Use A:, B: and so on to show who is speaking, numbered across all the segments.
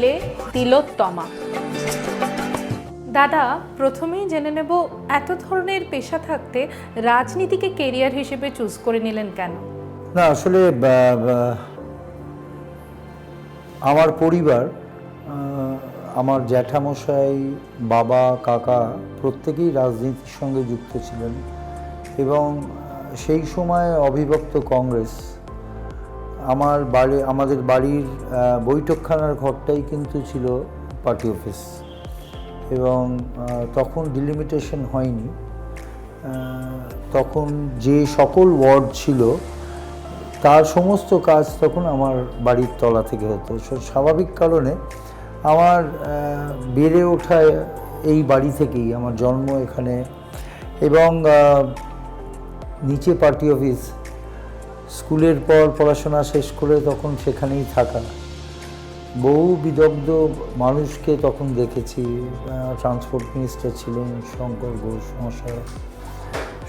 A: ছেলে তিলোত্তমা। দাদা, প্রথমেই জেনে নেব, এত ধরনের পেশা থাকতে রাজনীতিকে কেরিয়ার হিসেবে চুজ করে নিলেন কেন?
B: না, আসলে আমার পরিবার, আমার জ্যাঠামশাই, বাবা, কাকা প্রত্যেকেই রাজনীতির সঙ্গে যুক্ত ছিলেন এবং সেই সময় অবিভক্ত কংগ্রেস, আমাদের বাড়ির বৈঠকখানার ঘরটাই কিন্তু ছিল পার্টি অফিস এবং তখন ডিলিমিটেশন হয়নি। তখন যে সকল ওয়ার্ড ছিল তার সমস্ত কাজ তখন আমার বাড়ির তলা থেকে হতো। স্বাভাবিক কারণে আমার বেড়ে ওঠা এই বাড়ি থেকেই, আমার জন্ম এখানে এবং নিচে পার্টি অফিস, স্কুলের পর পড়াশোনা শেষ করে তখন সেখানেই থাকা। বহু বিদগ্ধ মানুষকে তখন দেখেছি। ট্রান্সপোর্ট মিনিস্টার ছিলেন শঙ্কর ঘোষ মহাশয়,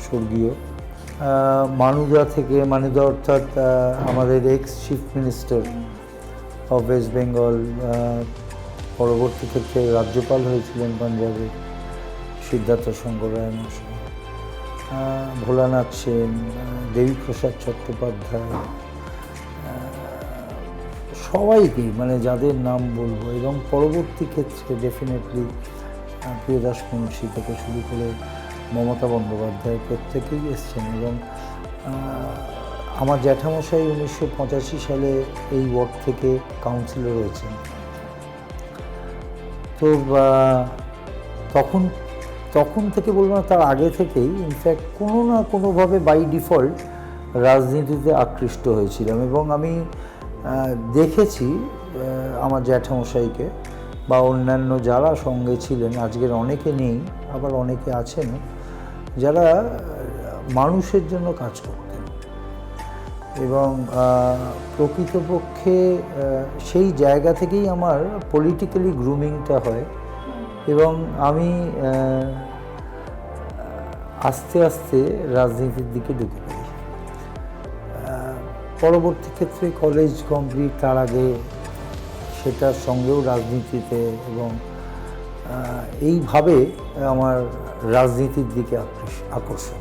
B: স্বর্গীয়। মানুদা অর্থাৎ আমাদের x chief minister of West Bengal, পরবর্তী ক্ষেত্রে রাজ্যপাল হয়েছিলেন পাঞ্জাবে, সিদ্ধার্থ শঙ্কর রায় মহাশয়, ভোলানাথ সেন, দেবীপ্রসাদ চট্টোপাধ্যায়, সবাইকেই, মানে যাদের নাম বলবো, এবং পরবর্তী ক্ষেত্রে ডেফিনেটলি প্রিয়দাস মুন্সি থেকে শুরু করে মমতা বন্দ্যোপাধ্যায় প্রত্যেকেই এসছেন। এবং আমার জ্যাঠামশাই 1985 সালে এই ওয়ার্ড থেকে কাউন্সিলর হয়েছেন। তো তখন থেকে বলবো না, তার আগে থেকেই ইনফ্যাক্ট কোনো না কোনোভাবে বাই ডিফল্ট রাজনীতিতে আকৃষ্ট হয়েছিলাম এবং আমি দেখেছি আমার জ্যাঠামশাইকে বা অন্যান্য যারা সঙ্গে ছিলেন, আজকের অনেকে নেই, আবার অনেকে আছেন যারা মানুষের জন্য কাজ করতেন এবং প্রকৃতপক্ষে সেই জায়গা থেকেই আমার পলিটিক্যালি গ্রুমিংটা হয় এবং আমি আস্তে আস্তে রাজনীতির দিকে ঢুকে পড়ি। পরবর্তী ক্ষেত্রে কলেজ কমপ্লিট, তার আগে সেটার সঙ্গেও রাজনীতিতে, এবং এইভাবে আমার রাজনীতির দিকে আকর্ষণ।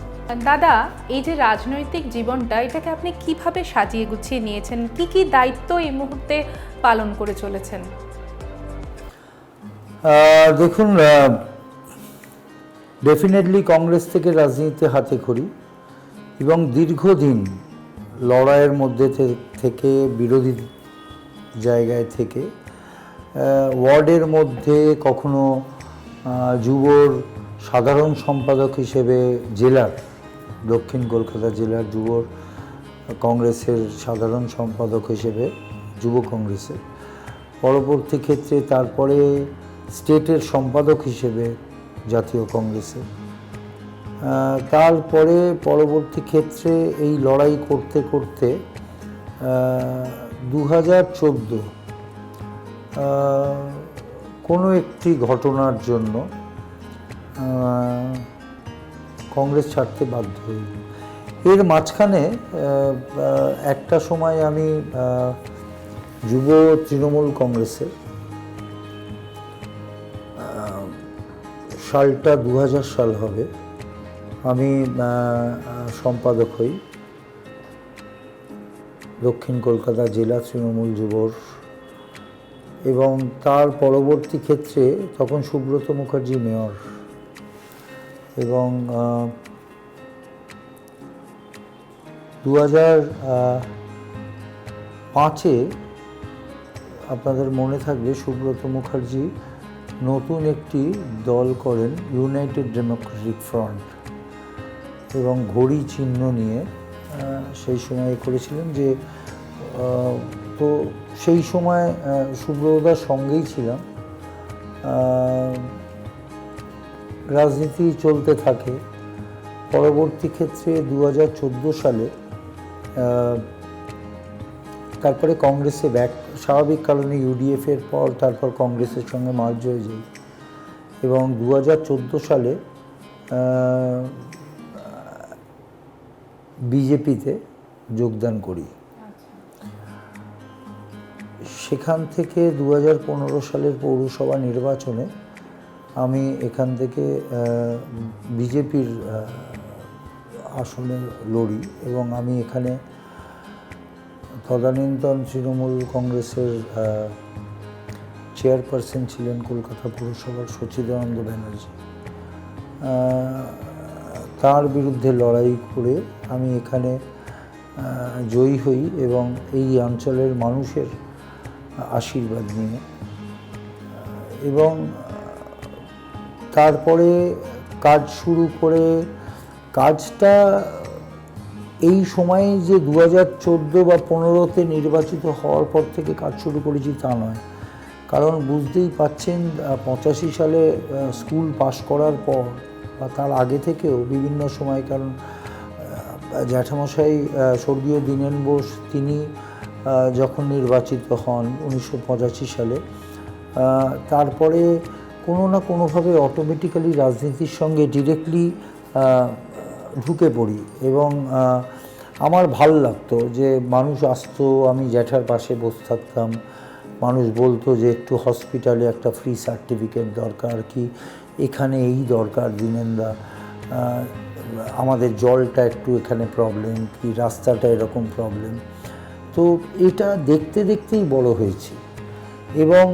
A: দাদা, এই যে রাজনৈতিক জীবনটা, এটাকে আপনি কিভাবে সাজিয়ে গুছিয়ে নিয়েছেন? কি কি দায়িত্ব এই মুহূর্তে পালন করে চলেছেন?
B: দেখুন, ডেফিনেটলি কংগ্রেস থেকে রাজনীতিতে হাতে খড়ি এবং দীর্ঘদিন লড়াইয়ের মধ্যে থেকে, বিরোধী জায়গায় থেকে, ওয়ার্ডের মধ্যে কখনো যুবর সাধারণ সম্পাদক হিসেবে, জেলার, দক্ষিণ কলকাতা জেলার যুবর কংগ্রেসের সাধারণ সম্পাদক হিসেবে, যুব কংগ্রেসের, পরবর্তী ক্ষেত্রে তারপরে স্টেটের সম্পাদক হিসেবে জাতীয় কংগ্রেসের, তারপরে পরবর্তী ক্ষেত্রে এই লড়াই করতে করতে 2014 কোনো একটি ঘটনার জন্য কংগ্রেস ছাড়তে বাধ্য হই। এর মাঝখানে একটা সময় আমি যুব তৃণমূল কংগ্রেসের, সালটা 2000 সাল হবে, আমি সম্পাদক হই দক্ষিণ কলকাতা জেলা তৃণমূল যুবর। এবং তার পরবর্তী ক্ষেত্রে তখন সুব্রত মুখার্জি মেয়র এবং 2005-এ আপনাদের মনে থাকবে সুব্রত মুখার্জি নতুন একটি দল করেন, ইউনাইটেড ডেমোক্রেটিক ফ্রন্ট, এবং ঘড়ি চিহ্ন নিয়ে সেই সময় করেছিলেন। যে তো সেই সময় সুব্রতদার সঙ্গেই ছিলাম। রাজনীতি চলতে থাকে। পরবর্তী ক্ষেত্রে 2014 সালে তারপরে কংগ্রেসে স্বাভাবিক কারণে ইউডিএফের পর তারপর কংগ্রেসের সঙ্গে মার্জ হয়ে যায় এবং 2014 সালে বিজেপিতে যোগদান করি। সেখান থেকে 2015 সালের পৌরসভা নির্বাচনে আমি এখান থেকে বিজেপির আসনে লড়ি এবং আমি এখানে তদানীন্তন তৃণমূল কংগ্রেসের চেয়ারপারসন ছিলেন কলকাতা পৌরসভার সচিদানন্দ ব্যানার্জি। তার বিরুদ্ধে লড়াই করে আমি এখানে জয়ী হই এবং এই অঞ্চলের মানুষের আশীর্বাদ নিয়ে, এবং তারপরে কাজ শুরু করে কাজটা এই সময়ে যে 2014 বা 15-তে নির্বাচিত হওয়ার পর থেকে কাজ শুরু করেছি তা নয়, কারণ বুঝতেই পাচ্ছেন 85 সালে স্কুল পাশ করার পর বা তার আগে থেকেও বিভিন্ন সময়, কারণ জ্যাঠামশাই স্বর্গীয় দীনেন বোস তিনি যখন নির্বাচিত হন 1985 সালে, তারপরে কোনো না কোনোভাবে অটোমেটিক্যালি রাজনীতির সঙ্গে ডিরেক্টলি ঢুকে পড়ি এবং আমার ভাল লাগতো যে মানুষ আসতো, আমি জ্যাঠার পাশে বসে থাকতাম, মানুষ বলতো যে একটু হসপিটালে একটা ফ্রি সার্টিফিকেট দরকার, কি এখানে এই দরকার দিনেনদা, আমাদের জলটা একটু এখানে প্রবলেম, কি রাস্তাটা এরকম প্রবলেম। তো এটা দেখতে দেখতেই বড় হয়েছি এবং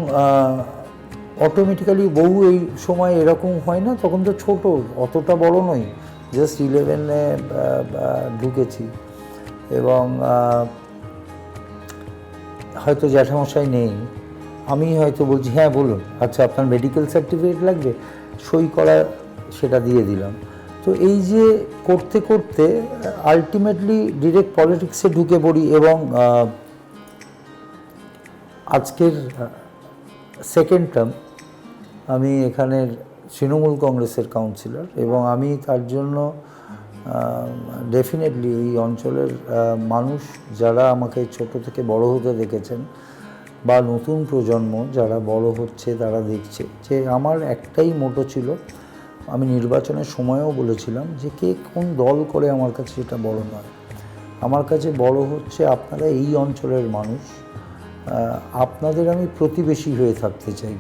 B: অটোমেটিক্যালি বহু এই সময় এরকম হয় না, তখন তো ছোট, অতটা বড় নই, জাস্ট 11-এ ঢুকেছি এবং হয়তো জ্যাঠামশাই নেই, আমি হয়তো বলছি হ্যাঁ বলুন, আচ্ছা আপনার মেডিকেল সার্টিফিকেট লাগবে, সই করা, সেটা দিয়ে দিলাম। তো এই যে করতে করতে আলটিমেটলি ডিরেক্ট পলিটিক্সে ঢুকে পড়ি এবং আজকের সেকেন্ড টার্ম আমি এখানের তৃণমূল কংগ্রেসের কাউন্সিলর এবং আমি তার জন্য ডেফিনেটলি এই অঞ্চলের মানুষ যারা আমাকে ছোট থেকে বড় হতে দেখেছেন বা নতুন প্রজন্ম যারা বড় হচ্ছে তারা দেখছে যে আমার একটাই মোটো ছিল, আমি নির্বাচনের সময়ও বলেছিলাম যে কে কোন দল করে আমার কাছে এটা বড় নয়, আমার কাছে বড় হচ্ছে আপনারা এই অঞ্চলের মানুষ, আপনাদের আমি প্রতিবেশী হয়ে থাকতে চাই।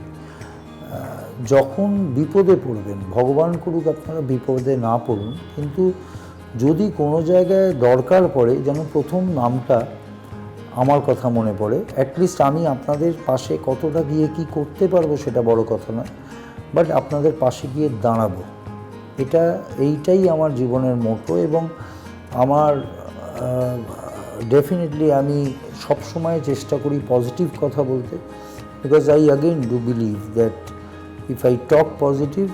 B: যখন বিপদে পড়বেন, ভগবান করুক আপনারা বিপদে না পড়ুন, কিন্তু যদি কোনো জায়গায় দরকার পড়ে যেন প্রথম নামটা আমার কথা মনে পড়ে, অ্যাটলিস্ট আমি আপনাদের পাশে কতটা গিয়ে কি করতে পারবো সেটা বড় কথা নয়, বাট আপনাদের পাশে গিয়ে দাঁড়াবো, এইটাই আমার জীবনের মোটো। এবং আমার ডেফিনেটলি আমি সবসময় চেষ্টা করি পজিটিভ কথা বলতে, because I again do believe that if I talk positive,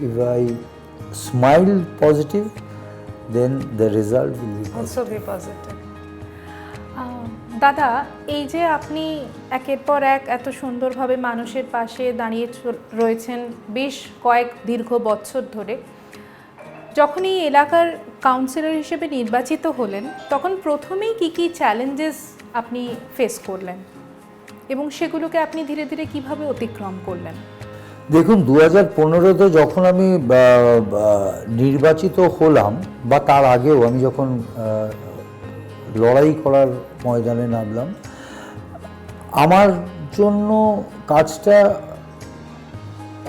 B: if I smile positive, then the result will be positive.
A: Also be positive. দাদা, এই যে আপনি একের পর এক এত সুন্দরভাবে মানুষের পাশে দাঁড়িয়ে রয়েছেন বেশ কয়েক দীর্ঘ বছর ধরে, যখন এই এলাকার কাউন্সিলর হিসেবে নির্বাচিত হলেন তখন প্রথমেই কি কি চ্যালেঞ্জেস আপনি ফেস করলেন এবং সেগুলোকে আপনি ধীরে ধীরে কিভাবে অতিক্রম করলেন?
B: দেখুন, 2015-তে যখন আমি নির্বাচিত হলাম বা তার আগেও আমি যখন লড়াই করার ময়দানে নামলাম, আমার জন্য কাজটা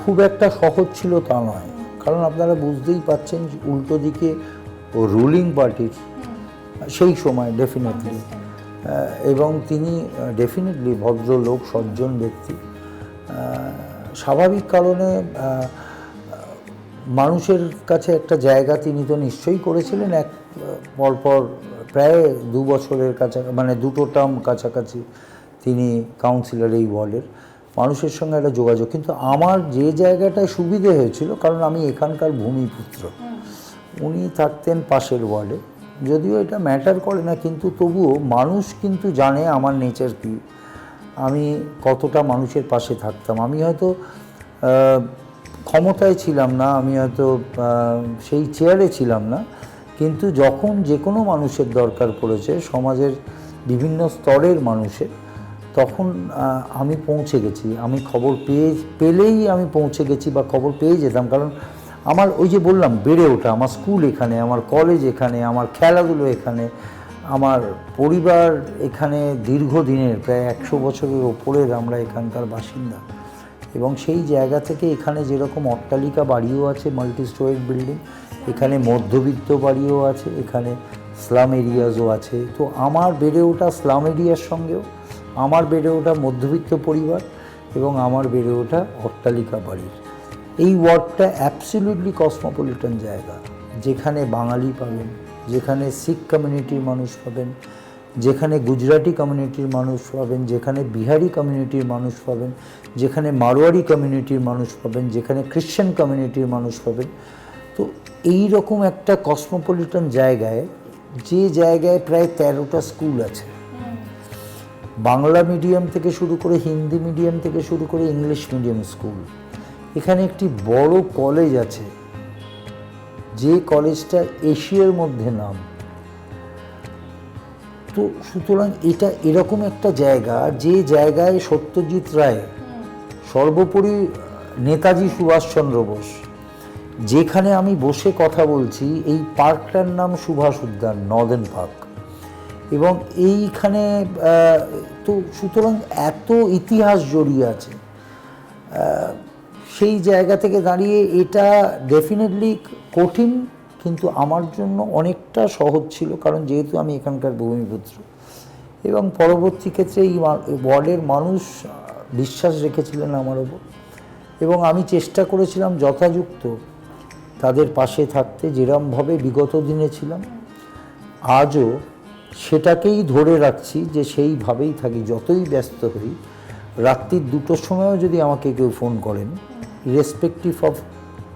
B: খুব একটা সহজ ছিল তা নয়, কারণ আপনারা বুঝতেই পাচ্ছেন উল্টো দিকে রুলিং পার্টির সেই সময় ডেফিনেটলি, এবং তিনি ডেফিনেটলি ভদ্রলোক, সজ্জন ব্যক্তি, স্বাভাবিক কারণে মানুষের কাছে একটা জায়গা তিনি তো নিশ্চয়ই করেছিলেন। এক পরপর প্রায় 2 বছরের কাছাকাছি, মানে 2টো টার্ম কাছাকাছি তিনি কাউন্সিলর এই ওয়ার্ডের, মানুষের সঙ্গে একটা যোগাযোগ। কিন্তু আমার যে জায়গাটায় সুবিধে হয়েছিল, কারণ আমি এখানকার ভূমিপুত্র, উনি থাকতেন পাশের ওয়ার্ডে, যদিও এটা ম্যাটার করে না, কিন্তু তবুও মানুষ কিন্তু জানে আমার নেচার কী, আমি কতটা মানুষের পাশে থাকতাম। আমি হয়তো ক্ষমতায় ছিলাম না, আমি হয়তো সেই চেয়ারে ছিলাম না, কিন্তু যখন যে কোনো মানুষের দরকার পড়েছে, সমাজের বিভিন্ন স্তরের মানুষের, তখন আমি পৌঁছে গেছি। আমি খবর পেলেই আমি পৌঁছে গেছি বা খবর পেয়ে যেতাম, কারণ আমার ওই যে বললাম বেড়ে ওঠা, আমার স্কুল এখানে, আমার কলেজ এখানে, আমার খেলাধুলো এখানে, আমার পরিবার এখানে দীর্ঘদিনের প্রায় 100 বছরের ওপরের আমরা এখানকার বাসিন্দা, এবং সেই জায়গা থেকে এখানে যেরকম অট্টালিকা বাড়িও আছে, মাল্টি স্টোরেড বিল্ডিং, এখানে মধ্যবিত্ত বাড়িও আছে, এখানে স্লাম এরিয়াজও আছে। তো আমার বেড়ে ওঠা স্লাম এরিয়ার সঙ্গেও, আমার বেড়ে ওঠা মধ্যবিত্ত পরিবার, এবং আমার বেড়ে ওঠা অট্টালিকা বাড়ির এই ওয়ার্ডটা অ্যাবসলিউটলি কসমোপলিটন জায়গা, যেখানে বাঙালি পাবেন, যেখানে শিখ কমিউনিটির মানুষ পাবেন, যেখানে গুজরাটি কমিউনিটির মানুষ পাবেন, যেখানে বিহারি কমিউনিটির মানুষ পাবেন, যেখানে মারোয়ারি কমিউনিটির মানুষ পাবেন, যেখানে খ্রিশ্চান কমিউনিটির মানুষ পাবেন। তো এই রকম একটা কসমোপলিটন জায়গায়, যে জায়গায় প্রায় 13টা স্কুল আছে, বাংলা মিডিয়াম থেকে শুরু করে হিন্দি মিডিয়াম থেকে শুরু করে ইংলিশ মিডিয়াম স্কুল, এখানে একটি বড় কলেজ আছে, যে কলেজটা এশিয়ার মধ্যে নাম। তো সুতরাং এটা এরকম একটা জায়গা, যে জায়গায় সত্যজিৎ রায়, সর্বোপরি নেতাজি সুভাষচন্দ্র বোস, যেখানে আমি বসে কথা বলছি, এই পার্কটার নাম সুভাষ উদ্যান, নর্দার্ন পার্ক, এবং এইখানে তো সুতরাং এত ইতিহাস জড়িয়ে আছে। সেই জায়গা থেকে দাঁড়িয়ে এটা ডেফিনেটলি কঠিন, কিন্তু আমার জন্য অনেকটা সহজ ছিল, কারণ যেহেতু আমি এখানকার ভূমিপুত্র, এবং পরবর্তী ক্ষেত্রে এই ওয়ার্ডের মানুষ বিশ্বাস রেখেছিলেন আমার ওপর, এবং আমি চেষ্টা করেছিলাম যথাযুক্ত তাদের পাশে থাকতে, যেরমভাবে বিগত দিনে ছিলাম, আজও সেটাকেই ধরে রাখছি, যে সেইভাবেই থাকি। যতই ব্যস্ত হই, রাত্রির 2টোর সময়ও যদি আমাকে কেউ ফোন করেন, irrespective of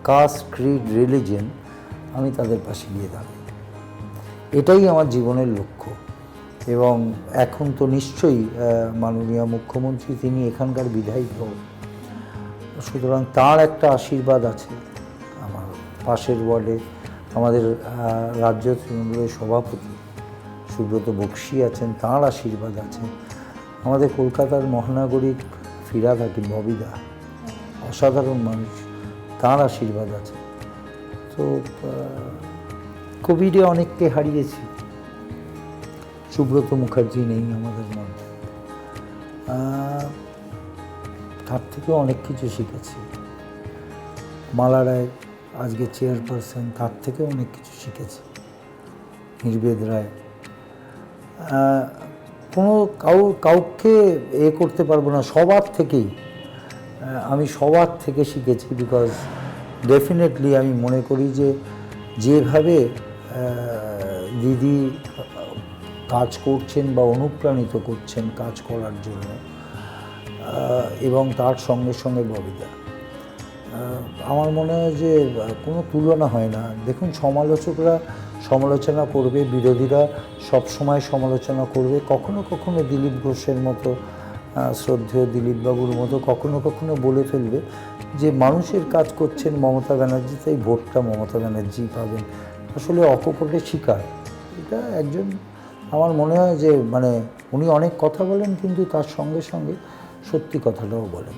B: caste, creed, religion, আমি তাদের পাশে গিয়ে দাঁড়াই। এটাই আমার জীবনের লক্ষ্য। এবং এখন তো নিশ্চয়ই মাননীয় মুখ্যমন্ত্রী, তিনি এখানকার বিধায়ক, সুতরাং তার একটা আশীর্বাদ আছে আমার পাশের ওয়ার্ডে। আমাদের রাজ্য তৃণমূলের সভাপতি সুব্রত বক্সী আছেন, তাঁর আশীর্বাদ আছে। আমাদের কলকাতার মহানাগরিক ফিরাদ হাকিম ববিদা, অসাধারণ মানুষ, তাঁর আশীর্বাদ আছে। তো কোভিডে অনেককে হারিয়েছি, সুব্রত মুখার্জি নেই আমাদের মধ্যে, তার থেকেও অনেক কিছু শিখেছি। মালা রায় আজকে চেয়ারপারসন, তার থেকেও অনেক কিছু শিখেছি। নির্বেদ রায়, কাউকে করতে পারবো না, সবার থেকেই আমি সবার থেকে শিখেছি। বিকজ ডেফিনেটলি আমি মনে করি যে যেভাবে দিদি কাজ করছেন বা অনুপ্রাণিত করছেন কাজ করার জন্য, এবং তার সঙ্গে সঙ্গে ববিদা, আমার মনে হয় যে কোনো তুলনা হয় না। দেখুন, সমালোচকরা সমালোচনা করবে, বিরোধীরা সব সময় সমালোচনা করবে, কখনো কখনো দিলীপ ঘোষের মতো, শ্রদ্ধেয় দিলীপবাবুর মতো কখনো কখনো বলে ফেলবে যে মানুষের কাজ করছেন মমতা ব্যানার্জি, তাই ভোটটা মমতা ব্যানার্জি পাবেন। আসলে অকপটে শিকার। এটা একজন, আমার মনে হয় যে উনি অনেক কথা বলেন, কিন্তু তার সঙ্গে সঙ্গে সত্যি কথাটাও বলেন।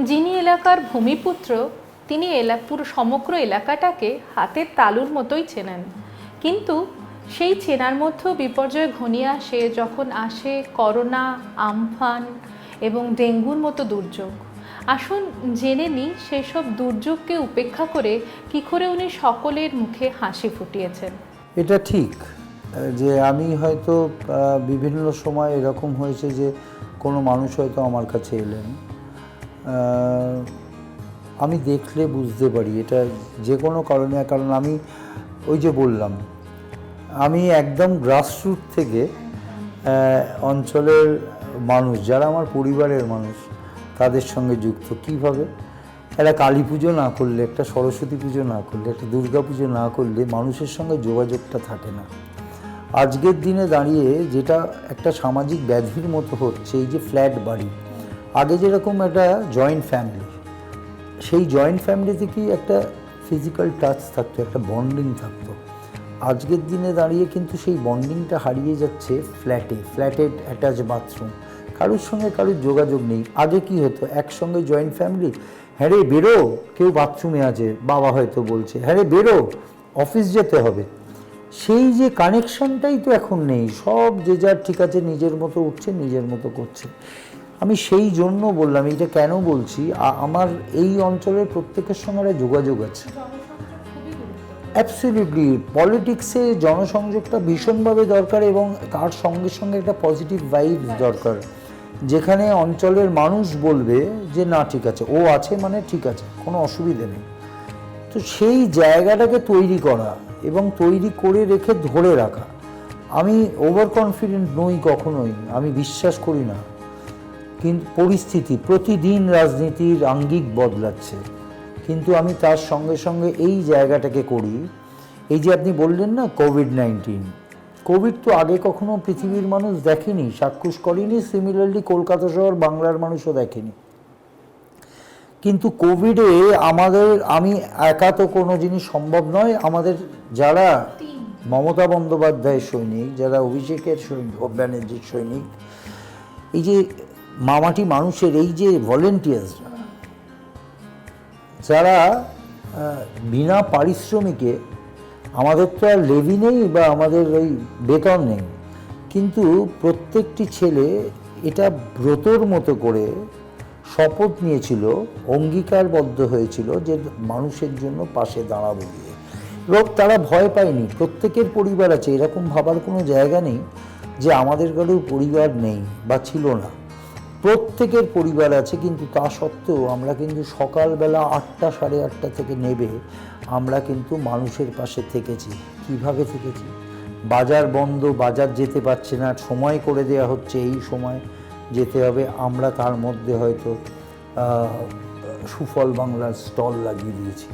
A: যিনি এলাকার ভূমিপুত্র, তিনি পুরো সমগ্র এলাকাটাকে হাতের তালুর মতোই চেনেন, কিন্তু সেই চেনার মধ্যেও বিপর্যয় ঘনিয়ে আসে যখন আসে করোনা, আমফান এবং ডেঙ্গুর মতো দুর্যোগ। আসুন জেনে নিই সেসব দুর্যোগকে উপেক্ষা করে কী করে উনি সকলের মুখে হাসি ফুটিয়েছেন।
B: এটা ঠিক যে আমি হয়তো বিভিন্ন সময় এরকম হয়েছে যে কোনো মানুষ হয়তো আমার কাছে এলেন, আমি দেখলে বুঝতে পারি এটা যে কোনো কারণে, কারণ আমি ওই যে বললাম, আমি একদম গ্রাসরুট থেকে অঞ্চলের মানুষ, যারা আমার পরিবারের মানুষ, তাদের সঙ্গে যুক্ত। কীভাবে? একটা কালী পুজো না করলে, একটা সরস্বতী পুজো না করলে, একটা দুর্গা পুজো না করলে মানুষের সঙ্গে যোগাযোগটা থাকে না। আজকের দিনে দাঁড়িয়ে যেটা একটা সামাজিক ব্যাধির মতো হচ্ছে, এই যে ফ্ল্যাট বাড়ি, আগে যেরকম একটা জয়েন্ট ফ্যামিলি, সেই জয়েন্ট ফ্যামিলি থেকেই একটা ফিজিক্যাল টাচ থাকতো, একটা বন্ডিং থাকতো। আজকের দিনে দাঁড়িয়ে কিন্তু সেই বন্ডিংটা হারিয়ে যাচ্ছে ফ্ল্যাটেড অ্যাটাচ বাথরুম, কারোর সঙ্গে কারোর যোগাযোগ নেই। আগে কি হতো, একসঙ্গে জয়েন্ট ফ্যামিলি, হ্যাঁ রে বেরো, কেউ বাথরুমে আছে, বাবা হয়তো বলছে হ্যাঁ রে বেরো, অফিস যেতে হবে, সেই যে কানেকশনটাই তো এখন নেই, সব যে যার ঠিক আছে নিজের মতো উঠছে, নিজের মতো করছে। আমি সেই জন্য বললাম, এটা কেন বলছি, আমার এই অঞ্চলের প্রত্যেকের সঙ্গে একটা যোগাযোগ আছে। অ্যাবসলিউটলি, পলিটিক্সে জনসংযোগটা ভীষণভাবে দরকার এবং তার সঙ্গে সঙ্গে একটা পজিটিভ ভাইবস দরকার, যেখানে অঞ্চলের মানুষ বলবে যে না ঠিক আছে, ও আছে মানে ঠিক আছে, কোনো অসুবিধে নেই। তো সেই জায়গাটাকে তৈরি করা এবং তৈরি করে রেখে ধরে রাখা। আমি ওভার কনফিডেন্ট নই কখনোই, আমি বিশ্বাস করি না, কিন্তু পরিস্থিতি প্রতিদিন রাজনীতির আঙ্গিক বদলাচ্ছে, কিন্তু আমি তার সঙ্গে সঙ্গে এই জায়গাটাকে করি। এই যে আপনি বললেন না কোভিড-19, কোভিড তো আগে কখনো পৃথিবীর মানুষ দেখেনি, চাক্ষুষ করেনি, সিমিলারলি কলকাতা শহর বাংলার মানুষও দেখেনি। কিন্তু কোভিডে আমি একা তো কোনো জিনিস সম্ভব নয়, আমাদের যারা মমতা বন্দ্যোপাধ্যায়ের সৈনিক, যারা অভিষেকের সৈনিক, ব্যানার্জির সৈনিক, এই যে মামাটি মানুষের এই যে ভলেন্টিয়ার্সরা, যারা বিনা পারিশ্রমিকে, আমাদের তো আর লেভি নেই বা আমাদের ওই বেতন নেই, কিন্তু প্রত্যেকটি ছেলে এটা ব্রতর মতো করে শপথ নিয়েছিল, অঙ্গীকারবদ্ধ হয়েছিল যে মানুষের জন্য পাশে দাঁড়াবো গিয়ে, এবং তারা ভয় পায়নি। প্রত্যেকের পরিবার আছে, এরকম ভাবার কোনো জায়গা নেই যে আমাদের কারোর পরিবার নেই বা ছিল না, প্রত্যেকের পরিবার আছে। কিন্তু তা সত্ত্বেও আমরা কিন্তু সকালবেলা 8টা 8:30 থেকে নেবে আমরা কিন্তু মানুষের পাশে থেকেছি। কিভাবে থেকেছি? বাজার বন্ধ, বাজার যেতে পারছে না, সময় করে দেওয়া হচ্ছে এই সময় যেতে হবে, আমরা তার মধ্যে হয়তো সুফল বাংলার স্টল লাগিয়ে দিয়েছি,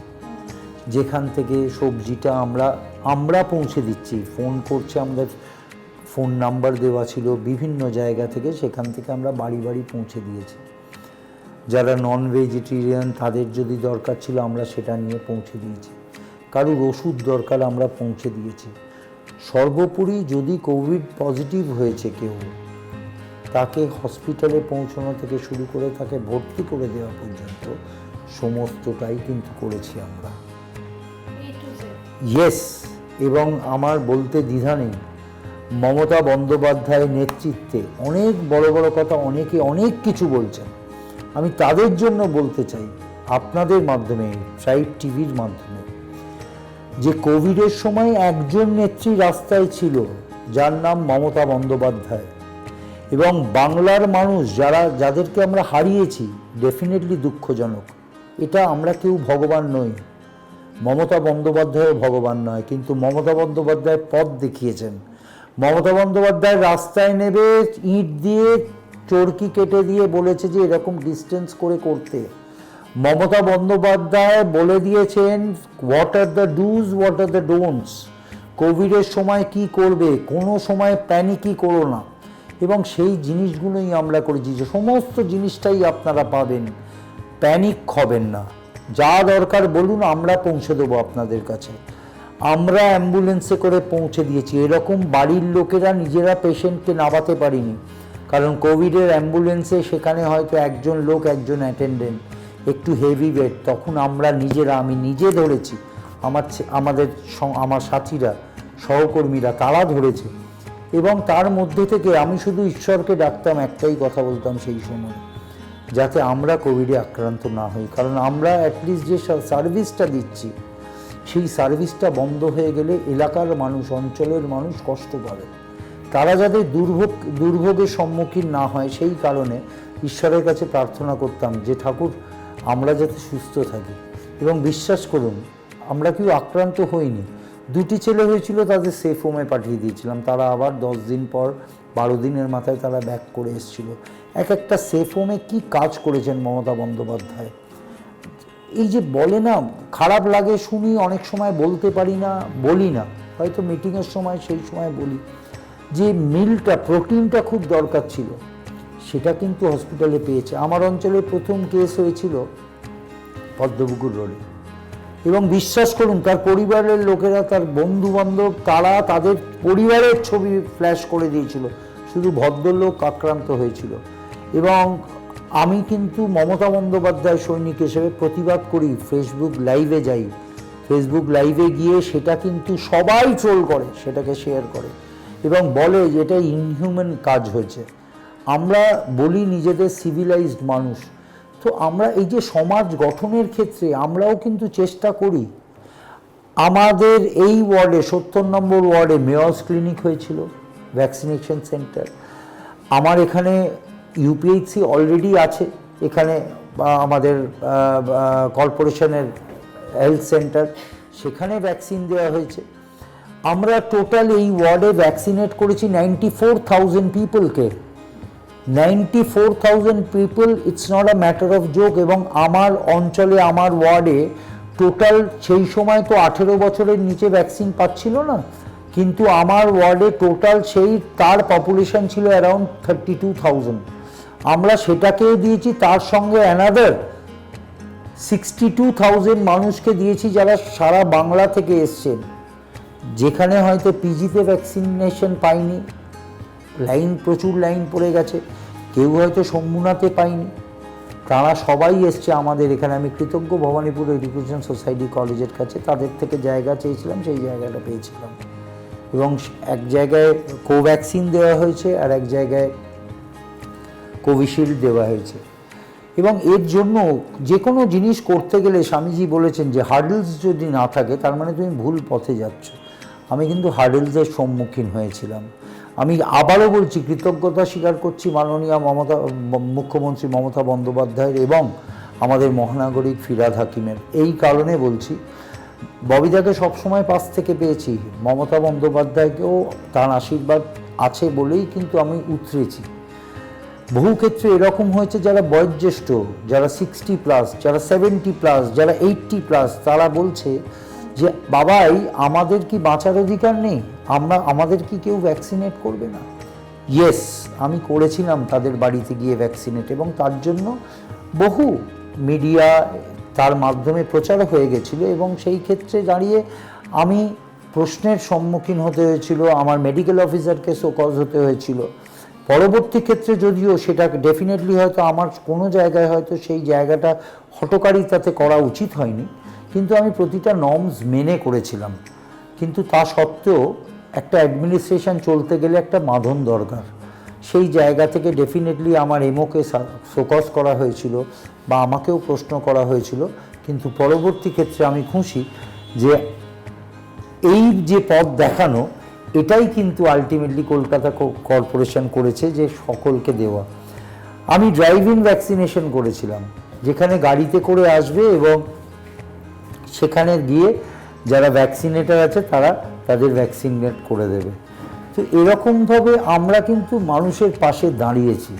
B: যেখান থেকে সবজিটা আমরা পৌঁছে দিচ্ছি। ফোন করছে, আমাদের ফোন নাম্বার দেওয়া ছিল বিভিন্ন জায়গা থেকে, সেখান থেকে আমরা বাড়ি বাড়ি পৌঁছে দিয়েছি। যারা নন ভেজিটেরিয়ান তাদের যদি দরকার ছিল আমরা সেটা নিয়ে পৌঁছে দিয়েছি, কারোর ওষুধ দরকার আমরা পৌঁছে দিয়েছি। সর্বোপরি যদি কোভিড পজিটিভ হয়েছে কেউ, তাকে হসপিটালে পৌঁছানো থেকে শুরু করে তাকে ভর্তি করে দেওয়া পর্যন্ত সমস্তটাই কিন্তু করেছি আমরা। ইয়েস, এবং আমার বলতে দ্বিধা নেই, মমতা বন্দ্যোপাধ্যায়ের নেতৃত্বে অনেক বড় বড় কথা অনেকে অনেক কিছু বলছেন, আমি তাদের জন্য বলতে চাই আপনাদের মাধ্যমে, ট্রাইব টিভির মাধ্যমে, যে কোভিডের সময় একজন নেত্রী রাস্তায় ছিল যার নাম মমতা বন্দ্যোপাধ্যায়, এবং বাংলার মানুষ যাদেরকে আমরা হারিয়েছি, ডেফিনেটলি দুঃখজনক। এটা আমরা কেউ ভগবান নই, মমতা বন্দ্যোপাধ্যায়ও ভগবান নয়, কিন্তু মমতা বন্দ্যোপাধ্যায় পথ দেখিয়েছেন। মমতা বন্দ্যোপাধ্যায় রাস্তায় নেবে ইট দিয়ে চরকি কেটে দিয়ে বলেছে যে এরকম ডিস্টেন্স করে করতে। মমতা বন্দ্যোপাধ্যায় বলে দিয়েছেন what are the dos, what are the don'ts, কোভিডের সময় কি করবে, কোনো সময় প্যানিকই করো না, এবং সেই জিনিসগুলোই আমরা করেছি। যে সমস্ত জিনিসটাই আপনারা পাবেন, প্যানিক হবেন না, যা দরকার বলুন আমরা পৌঁছে দেবো আপনাদের কাছে। আমরা অ্যাম্বুলেন্সে করে পৌঁছে দিয়েছি, এরকম বাড়ির লোকেরা নিজেরা পেশেন্টকে নামাতে পারিনি, কারণ কোভিডের অ্যাম্বুলেন্সে সেখানে হয়তো একজন লোক, একজন অ্যাটেন্ডেন্ট, একটু হেভি ওয়েট, তখন আমরা নিজেরা, আমি নিজে ধরেছি, আমার সাথীরা, সহকর্মীরা তারা ধরেছে, এবং তার মধ্যে থেকে আমি শুধু ঈশ্বরকে ডাকতাম, একটাই কথা বলতাম সেই সময়, যাতে আমরা কোভিডে আক্রান্ত না হই। কারণ আমরা অ্যাটলিস্ট যে সার্ভিসটা দিচ্ছি, সেই সার্ভিসটা বন্ধ হয়ে গেলে এলাকার মানুষ, অঞ্চলের মানুষ কষ্ট পাবে, তারা যাতে দুর্ভোগের সম্মুখীন না হয়, সেই কারণে ঈশ্বরের কাছে প্রার্থনা করতাম যে ঠাকুর আমরা যাতে সুস্থ থাকি। এবং বিশ্বাস করুন আমরা কেউ আক্রান্ত হইনি। 2টি ছেলে হয়েছিল, তাদের সেফ হোমে পাঠিয়ে দিয়েছিলাম, তারা আবার 10 দিন পর, 12 দিনের মাথায় তারা ব্যাক করে এসেছিল। একটা সেফ হোমে কী কাজ করেছেন মমতা বন্দ্যোপাধ্যায়। এই যে বলে না, খারাপ লাগে শুনি, অনেক সময় বলতে পারি না, বলি না, হয়তো মিটিংয়ের সময় সেই সময় বলি, যে মিলটা, প্রোটিনটা খুব দরকার ছিল, সেটা কিন্তু হসপিটালে পেয়েছে। আমার অঞ্চলে প্রথম কেস হয়েছিল পদ্মপুকুর রোডে, এবং বিশ্বাস করুন তার পরিবারের লোকেরা, তার বন্ধুবান্ধব, তারা তাদের পরিবারের ছবি ফ্ল্যাশ করে দিয়েছিল, শুধু ভদ্রলোক আক্রান্ত হয়েছিল। এবং আমি কিন্তু মমতা বন্দ্যোপাধ্যায় সৈনিক হিসেবে প্রতিবাদ করি, ফেসবুক লাইভে যাই, ফেসবুক লাইভে গিয়ে সেটা কিন্তু সবাই ট্রোল করে, সেটাকে শেয়ার করে এবং বলে যে এটা ইনহিউম্যান কাজ হয়েছে। আমরা বলি নিজেদের সিভিলাইজড মানুষ, তো আমরা এই যে সমাজ গঠনের ক্ষেত্রে আমরাও কিন্তু চেষ্টা করি। আমাদের এই ওয়ার্ডে 70 নম্বর ওয়ার্ডে মেয়র্স ক্লিনিক হয়েছিল, ভ্যাকসিনেশন সেন্টার। আমার এখানে ইউপিএইচসি অলরেডি আছে, এখানে আমাদের কর্পোরেশনের হেলথ সেন্টার, সেখানে ভ্যাকসিন দেওয়া হয়েছে। আমরা টোটাল এই ওয়ার্ডে ভ্যাকসিনেট করেছি 94,000 পিপলকে। 94,000 people, it's not a matter of joke. এবং আমার অঞ্চলে, আমার ওয়ার্ডে টোটাল সেই সময় তো 18 বছরের নিচে ভ্যাকসিন পাচ্ছিল না, কিন্তু আমার ওয়ার্ডে টোটাল সেই তার পপুলেশন ছিল অ্যারাউন্ড 32,000। আমরা সেটাকেও দিয়েছি, তার সঙ্গে অ্যানাদার 62,000 মানুষকে দিয়েছি যারা সারা বাংলা থেকে এসছেন, যেখানে হয়তো পিজিতে ভ্যাকসিনেশন পায়নি, প্রচুর লাইন পড়ে গেছে, কেউ হয়তো শম্ভুনাথে পায়নি, তারা সবাই এসছে আমাদের এখানে। আমি কৃতজ্ঞ ভবানীপুর এডুকেশন সোসাইটি কলেজের কাছে, তাদের থেকে জায়গা চেয়েছিলাম, সেই জায়গাটা পেয়েছিলাম। এবং এক জায়গায় কোভ্যাক্সিন দেওয়া হয়েছে আর এক জায়গায় কোভিশিল্ড দেওয়া হয়েছে। এবং এর জন্য যে কোনো জিনিস করতে গেলে স্বামীজি বলেছেন যে হার্ডলস যদি না থাকে তার মানে তুমি ভুল পথে যাচ্ছ। আমি কিন্তু হার্ডলসের সম্মুখীন হয়েছিলাম। আমি আবারও বলছি, কৃতজ্ঞতা স্বীকার করছি মাননীয় মুখ্যমন্ত্রী মমতা বন্দ্যোপাধ্যায়ের এবং আমাদের মহানাগরিক ফিরহাদ হাকিমের। এই কারণে বলছি, ববিদাকে সবসময় পাশ থেকে পেয়েছি, মমতা বন্দ্যোপাধ্যায়কেও তার আশীর্বাদ আছে বলেই কিন্তু আমি উতরেছি। বহু ক্ষেত্রে এরকম হয়েছে যারা বয়োজ্যেষ্ঠ, যারা 60+, যারা 70+, যারা 80+, তারা বলছে যে বাবাই আমাদের কি বাঁচার অধিকার নেই, আমাদের কি কেউ ভ্যাকসিনেট করবে না? ইয়েস, আমি করেছিলাম তাদের বাড়িতে গিয়ে ভ্যাকসিনেট, এবং তার জন্য বহু মিডিয়া তার মাধ্যমে প্রচার হয়ে গেছিলো। এবং সেই ক্ষেত্রে দাঁড়িয়ে আমি প্রশ্নের সম্মুখীন হতে হয়েছিল, আমার মেডিকেল অফিসারকে শোকজ হতে হয়েছিল। পরবর্তী ক্ষেত্রে যদিও সেটা ডেফিনেটলি হয়তো আমার কোনো জায়গায় হয়তো সেই জায়গাটা হঠকারিতাতে করা উচিত হয়নি, কিন্তু আমি প্রতিটা নর্মস মেনে করেছিলাম। কিন্তু তা সত্ত্বেও একটা অ্যাডমিনিস্ট্রেশন চলতে গেলে একটা বাঁধন দরকার। সেই জায়গা থেকে ডেফিনেটলি আমার এমওকে শোকজ করা হয়েছিল বা আমাকেও প্রশ্ন করা হয়েছিল। কিন্তু পরবর্তী ক্ষেত্রে আমি খুশি যে এই যে পথ দেখানো, এটাই কিন্তু আলটিমেটলি কলকাতা কর্পোরেশন করেছে যে সকলকে দেওয়া। আমি ড্রাইভ ইন ভ্যাকসিনেশন করেছিলাম, যেখানে গাড়িতে করে আসবে এবং সেখানে গিয়ে যারা ভ্যাকসিনেটার আছে তারা তাদের ভ্যাকসিনেট করে দেবে। তো এরকমভাবে আমরা কিন্তু মানুষের পাশে দাঁড়িয়েছি।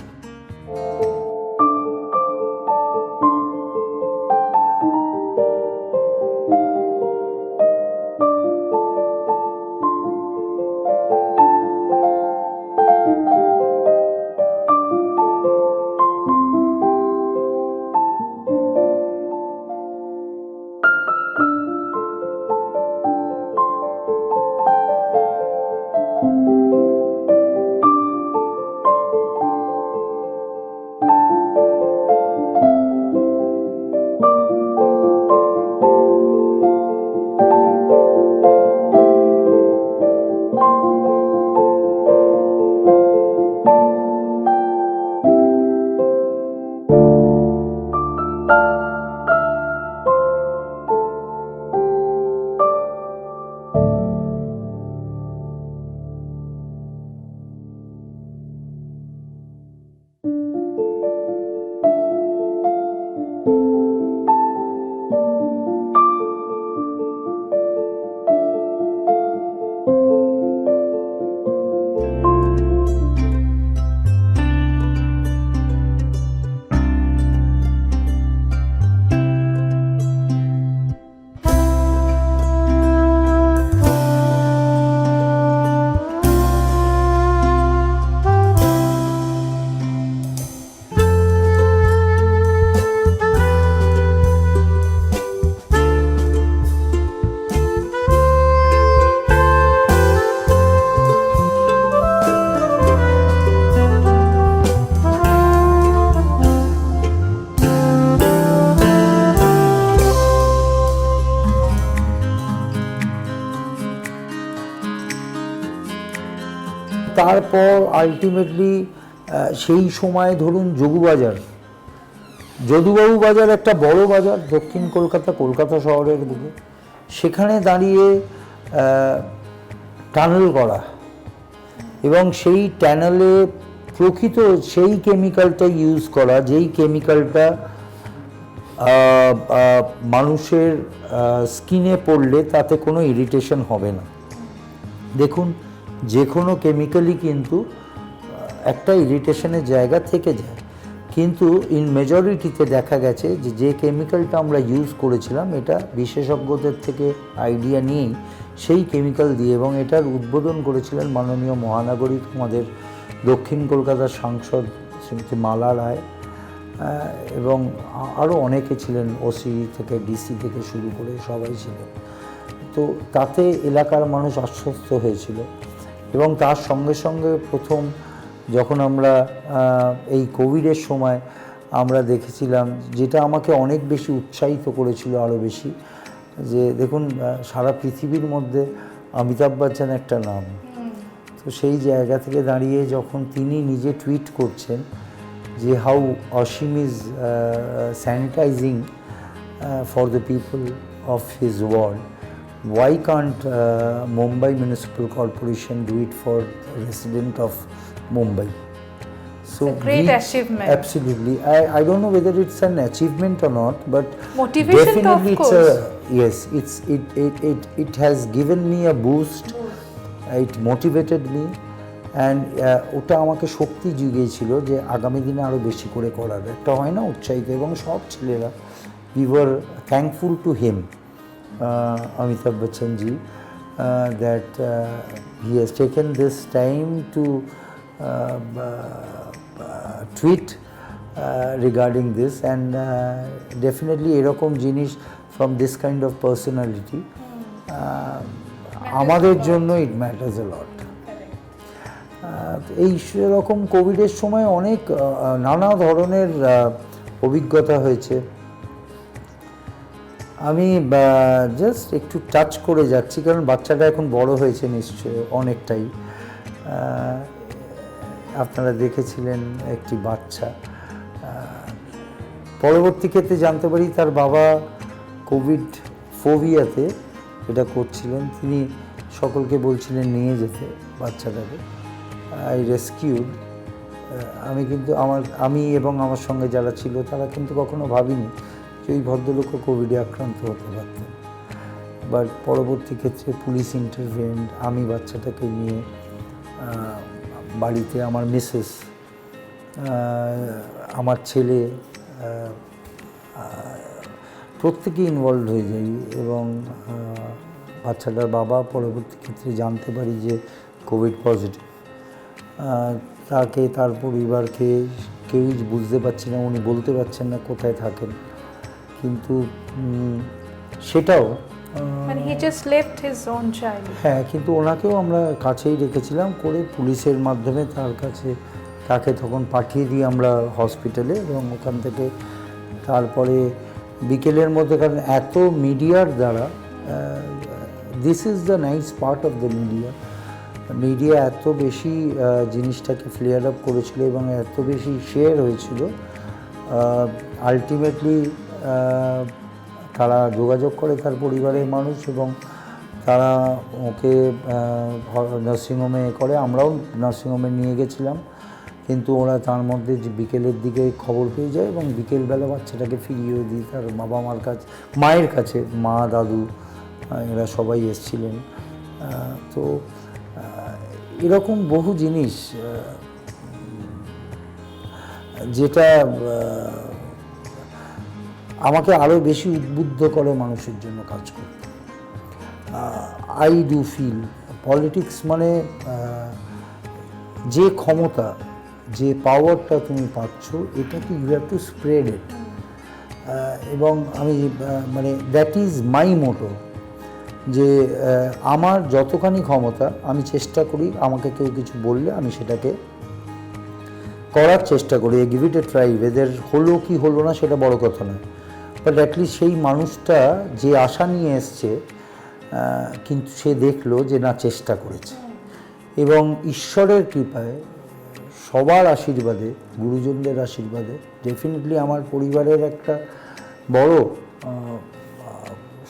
B: তারপর আলটিমেটলি সেই সময় ধরুন যদুবাবু বাজার একটা বড় বাজার দক্ষিণ কলকাতা শহরের দিকে, সেখানে দাঁড়িয়ে টানেল করা এবং সেই টানেলে প্রকৃত সেই কেমিক্যালটা ইউজ করা, যেই কেমিক্যালটা মানুষের স্কিনে পড়লে তাতে কোনো ইরিটেশন হবে না। দেখুন, যে কোনো কেমিক্যালই কিন্তু একটা ইরিটেশনের জায়গা থেকে যায়, কিন্তু ইন মেজরিটিতে দেখা গেছে যে কেমিক্যালটা আমরা ইউজ করেছিলাম এটা বিশেষজ্ঞদের থেকে আইডিয়া নিয়েই সেই কেমিক্যাল দিয়ে, এবং এটার উদ্বোধন করেছিলেন মাননীয় মহানাগরিক আমাদের দক্ষিণ কলকাতার সাংসদ শ্রীমতী মালা রায়, এবং আরও অনেকে ছিলেন, ওসি থেকে ডিসি থেকে শুরু করে সবাই ছিলেন। তো তাতে এলাকার মানুষ আশ্বস্ত হয়েছিল, এবং তার সঙ্গে সঙ্গে প্রথম যখন আমরা এই কোভিডের সময় আমরা দেখেছিলাম, যেটা আমাকে অনেক বেশি উৎসাহিত করেছিল আরও বেশি, যে দেখুন সারা পৃথিবীর মধ্যে অমিতাভ বচ্চন একটা নাম, তো সেই জায়গা থেকে দাঁড়িয়ে যখন তিনি নিজে টুইট করছেন যে how Asim is sanitising for the people of his world, why can't Mumbai Municipal Corporation do it for the resident of Mumbai? So
A: it's a great achievement.
B: Absolutely. I don't know whether it's an achievement or not, but
A: motivation
B: definitely
A: of course.
B: Yes, it has given me a boost. It motivated me, and ওটা আমাকে শক্তি জুগিয়েছিল যে আগামী দিনে আরও বেশি করে করার একটা হয় না উৎসাহিত, এবং সব ছেলেরা we were thankful to him, Amitabh Bachchan ji, that he has taken this time to tweet regarding this, and definitely এরকম জিনিস from this kind of personality আমাদের জন্য it matters a lot. এই সেরকম কোভিডের সময় অনেক নানা ধরনের অভিজ্ঞতা হয়েছে। আমি জাস্ট একটু টাচ করে যাচ্ছি, কারণ বাচ্চাটা এখন বড় হয়েছে নিশ্চয়ই অনেকটাই। আপনারা দেখেছিলেন একটি বাচ্চা, পরবর্তী ক্ষেত্রে জানতে পারি তার বাবা কোভিড ফোবিয়াতে এটা করছিলেন, তিনি সকলকে বলছিলেন নিয়ে যেতে বাচ্চাটাকে। I rescued. আমি এবং আমার সঙ্গে যারা ছিল তারা কিন্তু কখনো ভাবিনি যে ওই ভদ্রলোকও কোভিডে আক্রান্ত হতে পারতেন। বাট পরবর্তী ক্ষেত্রে পুলিশ ইন্টারভেন্ড, আমি বাচ্চাটাকে নিয়ে বাড়িতে, আমার মিসেস, আমার ছেলে, প্রত্যেকেই ইনভলভ হয়ে যাই, এবং বাচ্চাটার বাবা পরবর্তী ক্ষেত্রে জানতে পারি যে কোভিড পজিটিভ। তাকে, তার পরিবারকে কেউই বুঝতে পারছে না, উনি বলতে পারছেন না কোথায় থাকেন, কিন্তু সেটাও
A: he just left his own child.
B: হ্যাঁ, কিন্তু ওনাকেও আমরা কাছেই রেখেছিলাম করে, পুলিশের মাধ্যমে তাকে তখন পাঠিয়ে দিই আমরা হসপিটালে, এবং ওখান থেকে তারপরে বিকেলের মধ্যে, কারণ এত মিডিয়ার দ্বারা, this is the nice part of the media এত বেশি জিনিসটাকে ফ্লেয়ার আপ করেছিল এবং এত বেশি শেয়ার হয়েছিল, আলটিমেটলি তারা যোগাযোগ করে তার পরিবারের মানুষ, এবং তারা ওকে নার্সিংহোমে করে, আমরাও নার্সিংহোমে নিয়ে গেছিলাম, কিন্তু ওরা তার মধ্যে যে বিকেলের দিকে খবর পেয়ে যায়, এবং বিকেলবেলা বাচ্চাটাকে ফিরিয়েও দিই তার বাবা মার কাছে, মায়ের কাছে, মা, দাদু এরা সবাই এসেছিলেন। তো এরকম বহু জিনিস যেটা আমাকে আরও বেশি উদ্বুদ্ধ করে মানুষের জন্য কাজ করতে। আই ডু ফিল পলিটিক্স মানে যে ক্ষমতা, যে পাওয়ারটা তুমি পাচ্ছ, এটাকে ইউ হ্যাভ টু স্প্রেড ইট, এবং আমি দ্যাট ইজ মাই মোটো, যে আমার যতখানি ক্ষমতা আমি চেষ্টা করি, আমাকে কেউ কিছু বললে আমি সেটাকে করার চেষ্টা করি, গিভ ইট এ ট্রাই, এদের হলো কি হলো না সেটা বড় কথা নয়, বাট অ্যাটলিস্ট সেই মানুষটা যে আশা নিয়ে এসছে, কিন্তু সে দেখলো যে না, চেষ্টা করেছে, এবং ঈশ্বরের কৃপায়, সবার আশীর্বাদে, গুরুজনদের আশীর্বাদে ডেফিনেটলি আমার পরিবারের একটা বড়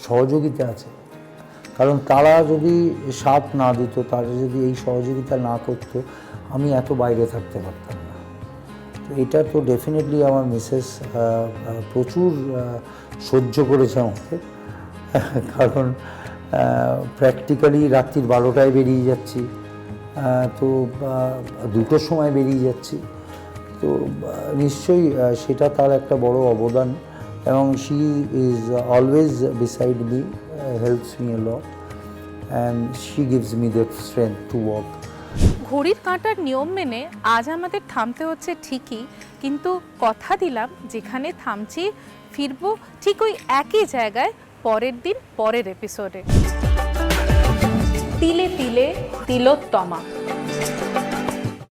B: সহযোগিতা আছে। কারণ তারা যদি সাথ না দিত, তারা যদি এই সহযোগিতা না করতো, আমি এত বাইরে থাকতে পারতাম না। তো এটা তো ডেফিনেটলি আমার মিসেস প্রচুর সহ্য করেছে আমাকে, কারণ প্র্যাকটিক্যালি রাত্রির 12টায় বেরিয়ে যাচ্ছি, তো 2টোর সময় বেরিয়ে যাচ্ছি, তো নিশ্চয়ই সেটা তার একটা বড় অবদান। এবং she is always beside me, helps me a lot and she gives me the strength to walk.
A: ঘড়ির কাঁটার নিয়ম মেনে আজ আমাদের থামতে হচ্ছে ঠিকই, কিন্তু কথা দিলাম যেখানে থামছি ফিরবো ঠিক ওই একই জায়গায় পরের দিন পরের এপিসোডে। তিলে তিলে তিলোত্তমা।